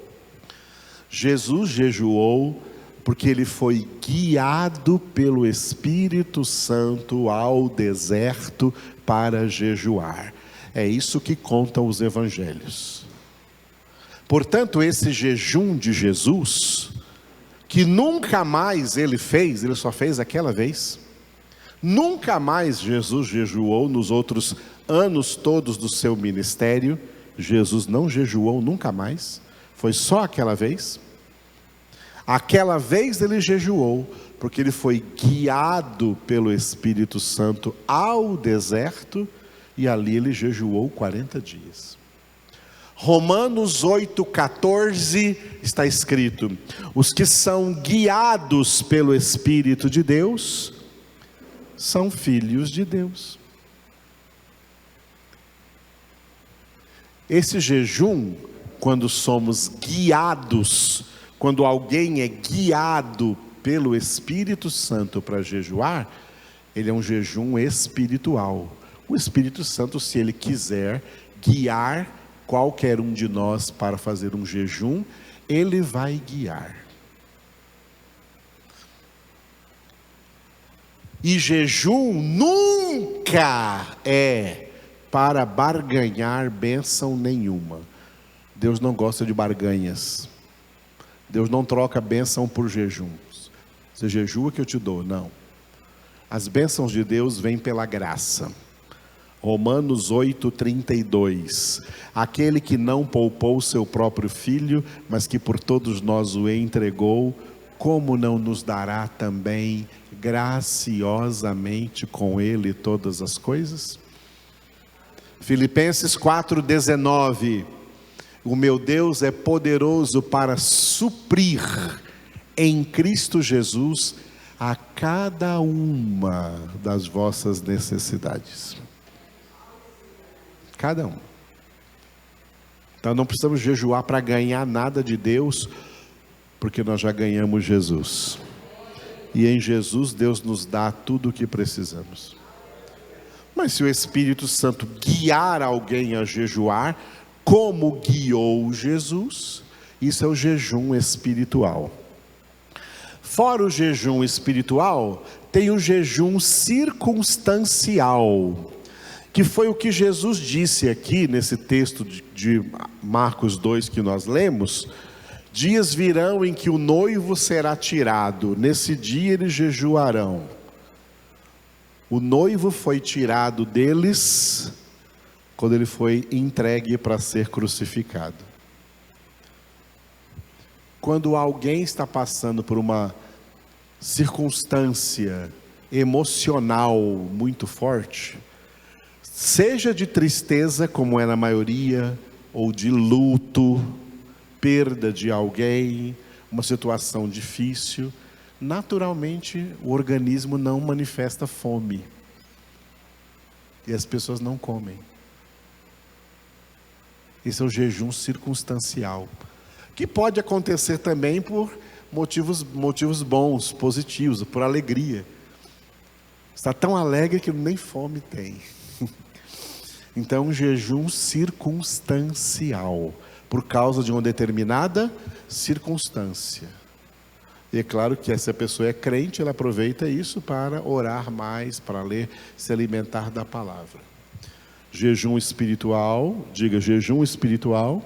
Jesus jejuou porque ele foi guiado pelo Espírito Santo ao deserto para jejuar. É isso que contam os evangelhos. Portanto, esse jejum de Jesus, que nunca mais ele fez, ele só fez aquela vez. Nunca mais Jesus jejuou nos outros anos todos do seu ministério. Jesus não jejuou nunca mais, foi só aquela vez. Aquela vez ele jejuou, porque ele foi guiado pelo Espírito Santo ao deserto, e ali ele jejuou 40 dias. Romanos 8,14 está escrito: os que são guiados pelo Espírito de Deus, são filhos de Deus. Esse jejum, quando somos guiados, quando alguém é guiado pelo Espírito Santo para jejuar, ele é um jejum espiritual. O Espírito Santo, se ele quiser guiar qualquer um de nós para fazer um jejum, ele vai guiar. E jejum nunca é para barganhar bênção nenhuma. Deus não gosta de barganhas. Deus não troca bênção por jejuns. Você jejua que eu te dou, não. As bênçãos de Deus vêm pela graça. Romanos 8,32. Aquele que não poupou seu próprio filho, mas que por todos nós o entregou, como não nos dará também graciosamente com ele todas as coisas? Filipenses 4,19. O meu Deus é poderoso para suprir em Cristo Jesus a cada uma das vossas necessidades. Cada uma. Então não precisamos jejuar para ganhar nada de Deus, porque nós já ganhamos Jesus. E em Jesus Deus nos dá tudo o que precisamos. Mas se o Espírito Santo guiar alguém a jejuar, como guiou Jesus, isso é o jejum espiritual. Fora o jejum espiritual, tem o jejum circunstancial, que foi o que Jesus disse aqui nesse texto de Marcos 2 que nós lemos. Dias virão em que o noivo será tirado, nesse dia eles jejuarão. O noivo foi tirado deles quando ele foi entregue para ser crucificado. Quando alguém está passando por uma circunstância emocional muito forte, seja de tristeza, como é na maioria, ou de luto, perda de alguém, uma situação difícil, naturalmente o organismo não manifesta fome. E as pessoas não comem. Esse é o jejum circunstancial, que pode acontecer também por motivos bons, positivos, por alegria. Está tão alegre que nem fome tem. Então, um jejum circunstancial, por causa de uma determinada circunstância. E é claro que se a pessoa é crente, ela aproveita isso para orar mais, para ler, se alimentar da palavra. Jejum espiritual, diga jejum espiritual.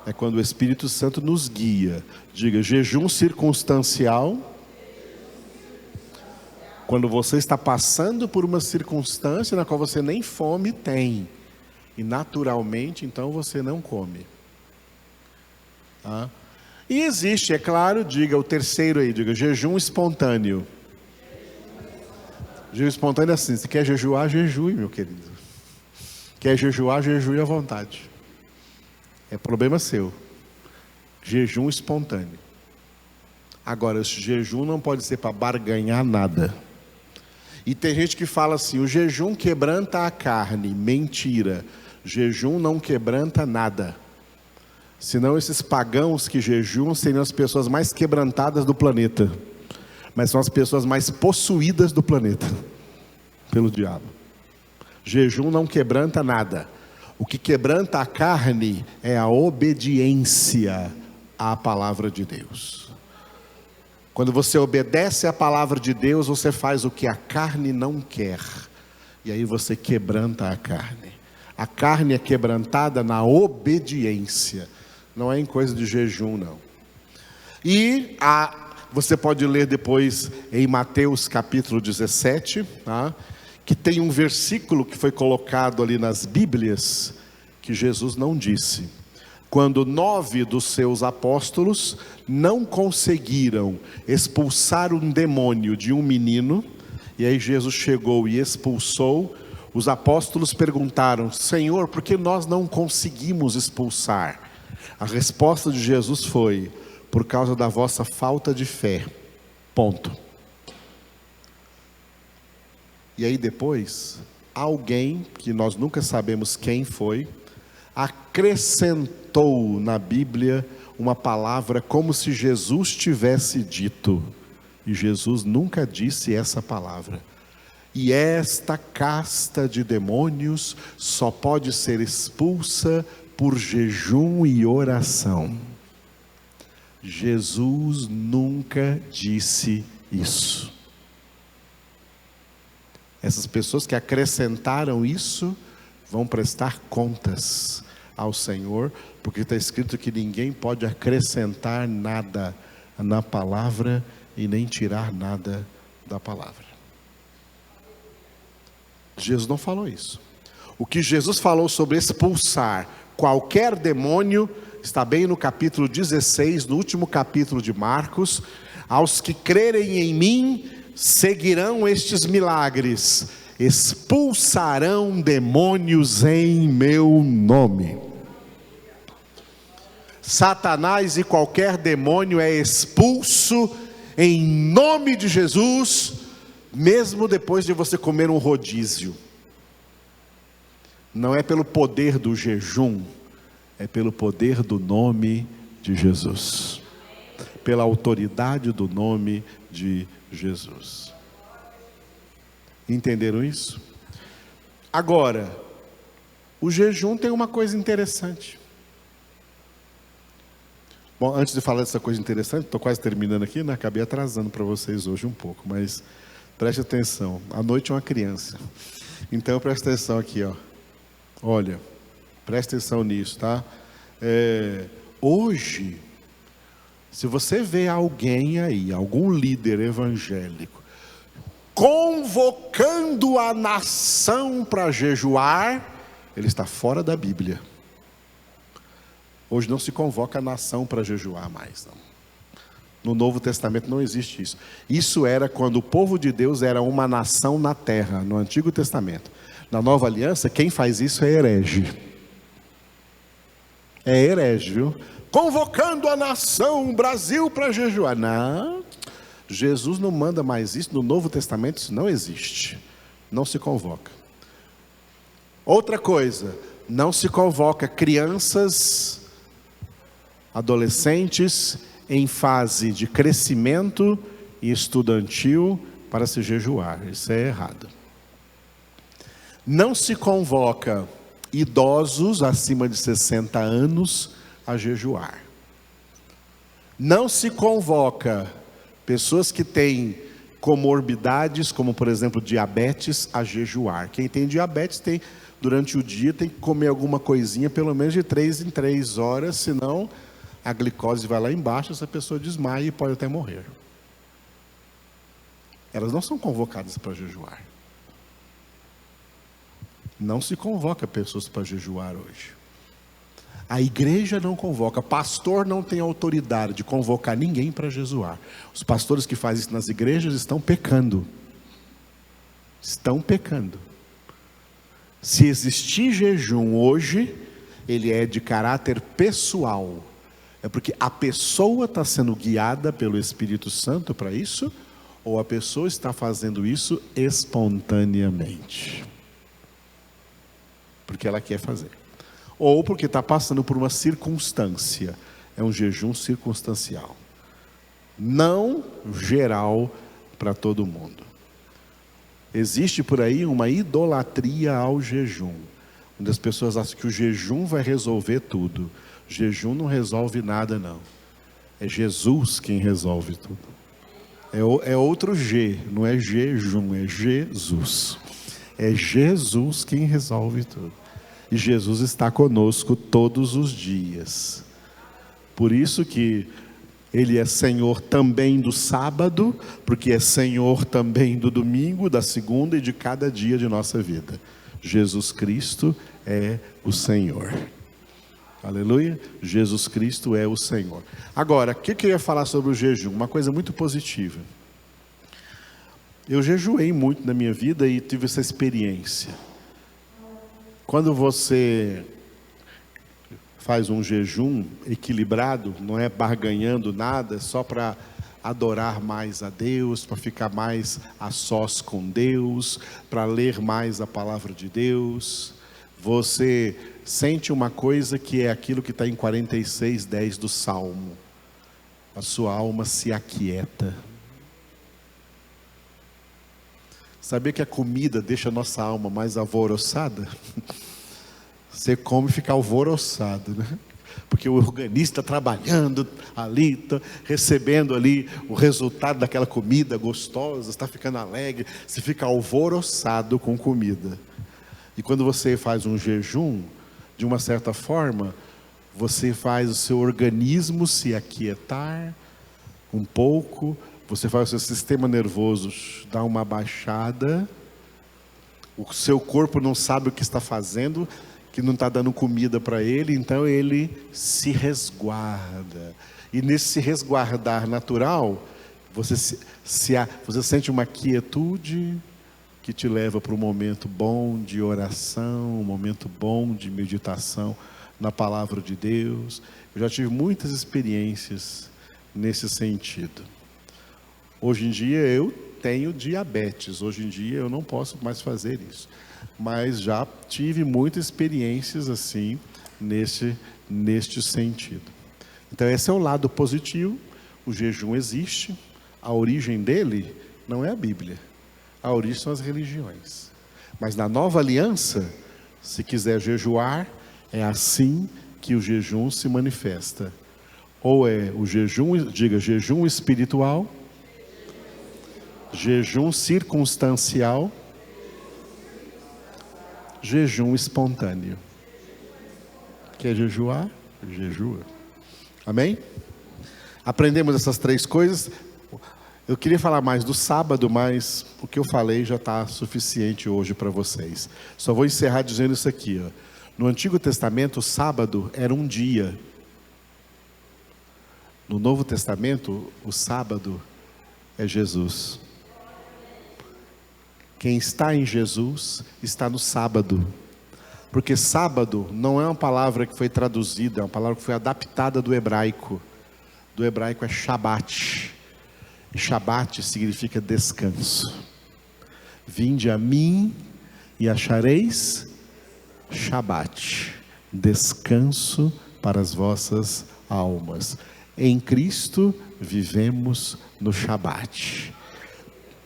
É quando o Espírito Santo nos guia. Diga jejum circunstancial. Quando você está passando por uma circunstância na qual você nem fome tem. E naturalmente, então, você não come. Tá? E existe, é claro, diga o terceiro aí, diga jejum espontâneo. Jejum espontâneo é assim, se quer jejuar, jejue, meu querido. Quer jejuar, jejue à vontade. É problema seu. Jejum espontâneo. Agora, esse jejum não pode ser para barganhar nada. E tem gente que fala assim, o jejum quebranta a carne. Mentira. Jejum não quebranta nada. Senão esses pagãos que jejuam seriam as pessoas mais quebrantadas do planeta. Mas são as pessoas mais possuídas do planeta pelo diabo. Jejum não quebranta nada. O que quebranta a carne é a obediência à palavra de Deus. Quando você obedece à palavra de Deus, você faz o que a carne não quer. E aí você quebranta a carne. A carne é quebrantada na obediência. Não é em coisa de jejum, não. E você pode ler depois em Mateus capítulo 17, tá? Que tem um versículo que foi colocado ali nas Bíblias, que Jesus não disse. Quando 9 dos seus apóstolos não conseguiram expulsar um demônio de um menino, e aí Jesus chegou e expulsou, os apóstolos perguntaram, Senhor, por que nós não conseguimos expulsar? A resposta de Jesus foi, por causa da vossa falta de fé. Ponto. E aí depois, alguém, que nós nunca sabemos quem foi, acrescentou na Bíblia uma palavra como se Jesus tivesse dito. E Jesus nunca disse essa palavra. E esta casta de demônios só pode ser expulsa por jejum e oração. Jesus nunca disse isso. Essas pessoas que acrescentaram isso vão prestar contas ao Senhor, porque está escrito que ninguém pode acrescentar nada na palavra e nem tirar nada da palavra. Jesus não falou isso. O que Jesus falou sobre expulsar qualquer demônio, está bem no capítulo 16, no último capítulo de Marcos. Aos que crerem em mim, seguirão estes milagres, expulsarão demônios em meu nome. Satanás e qualquer demônio é expulso em nome de Jesus, mesmo depois de você comer um rodízio. Não é pelo poder do jejum, é pelo poder do nome de Jesus, pela autoridade do nome de Jesus. Entenderam isso? Agora, o jejum tem uma coisa interessante. Bom, antes de falar dessa coisa interessante, estou quase terminando aqui, né? Acabei atrasando para vocês hoje um pouco, mas preste atenção. À noite é uma criança, então preste atenção aqui, ó. Olha, preste atenção nisso, tá? Hoje, se você vê alguém aí, algum líder evangélico, convocando a nação para jejuar, ele está fora da Bíblia. Hoje não se convoca a nação para jejuar mais, não. No Novo Testamento não existe isso. Isso era quando o povo de Deus era uma nação na terra, no Antigo Testamento. Na Nova Aliança, quem faz isso é herege. É herege, viu? Convocando a nação, o Brasil, para jejuar. Não, Jesus não manda mais isso. No Novo Testamento isso não existe. Não se convoca. Outra coisa, não se convoca crianças, adolescentes em fase de crescimento e estudantil para se jejuar. Isso é errado. Não se convoca idosos acima de 60 anos a jejuar. Não se convoca pessoas que têm comorbidades, como por exemplo diabetes, a jejuar. Quem tem diabetes tem, durante o dia, tem que comer alguma coisinha pelo menos de 3 em 3 horas, senão a glicose vai lá embaixo, essa pessoa desmaia e pode até morrer. Elas não são convocadas para jejuar. Não se convoca pessoas para jejuar hoje. A igreja não convoca, pastor não tem autoridade de convocar ninguém para jejuar. Os pastores que fazem isso nas igrejas estão pecando. Estão pecando. Se existir jejum hoje, ele é de caráter pessoal. É porque a pessoa está sendo guiada pelo Espírito Santo para isso, ou a pessoa está fazendo isso espontaneamente. Porque ela quer fazer. Ou porque está passando por uma circunstância. É um jejum circunstancial. Não geral para todo mundo. Existe por aí uma idolatria ao jejum. Onde as pessoas acham que o jejum vai resolver tudo. O jejum não resolve nada, não. É Jesus quem resolve tudo. É outro G, não é jejum, é Jesus. É Jesus quem resolve tudo. E Jesus está conosco todos os dias. Por isso que Ele é Senhor também do sábado, porque é Senhor também do domingo, da segunda e de cada dia de nossa vida. Jesus Cristo é o Senhor. Aleluia? Jesus Cristo é o Senhor. Agora, o que eu ia falar sobre o jejum? Uma coisa muito positiva. Eu jejuei muito na minha vida e tive essa experiência. Quando você faz um jejum equilibrado, não é barganhando nada, só para adorar mais a Deus, para ficar mais a sós com Deus, para ler mais a palavra de Deus, você sente uma coisa que é aquilo que está em 46:10 do Salmo. A sua alma se aquieta. Sabia que a comida deixa a nossa alma mais alvoroçada? Você come e fica alvoroçado, né? Porque o organismo está trabalhando ali, está recebendo ali o resultado daquela comida gostosa, está ficando alegre, você fica alvoroçado com comida. E quando você faz um jejum, de uma certa forma, você faz o seu organismo se aquietar um pouco, você faz o seu sistema nervoso dar uma baixada, o seu corpo não sabe o que está fazendo, que não está dando comida para ele, então ele se resguarda. E nesse se resguardar natural, você sente uma quietude que te leva para um momento bom de oração, um momento bom de meditação na palavra de Deus. Eu já tive muitas experiências nesse sentido. Hoje em dia eu tenho diabetes, hoje em dia eu não posso mais fazer isso. Mas já tive muitas experiências assim, neste sentido. Então esse é o lado positivo, o jejum existe, a origem dele não é a Bíblia, a origem são as religiões. Mas na nova aliança, se quiser jejuar, é assim que o jejum se manifesta. Ou é o jejum, diga jejum espiritual, jejum circunstancial, jejum espontâneo. Quer jejuar? Jejua. Amém? Aprendemos essas 3 coisas. Eu queria falar mais do sábado, mas o que eu falei já está suficiente hoje para vocês. Só vou encerrar dizendo isso aqui. No Antigo Testamento, o sábado era um dia. No Novo Testamento, o sábado é Jesus. Quem está em Jesus está no sábado. Porque sábado não é uma palavra que foi traduzida, é uma palavra que foi adaptada do hebraico. Do hebraico é Shabat. E Shabat significa descanso. Vinde a mim e achareis Shabat, descanso para as vossas almas. Em Cristo vivemos no Shabat.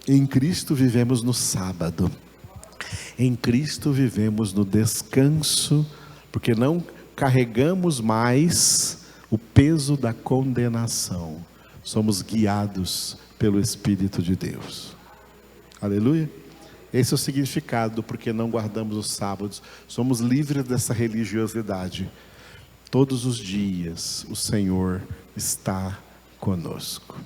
Em Cristo vivemos no sábado. Em Cristo vivemos no descanso, porque não carregamos mais o peso da condenação. Somos guiados pelo Espírito de Deus. Aleluia. Esse é o significado, porque não guardamos os sábados. Somos livres dessa religiosidade. Todos os dias o Senhor está conosco.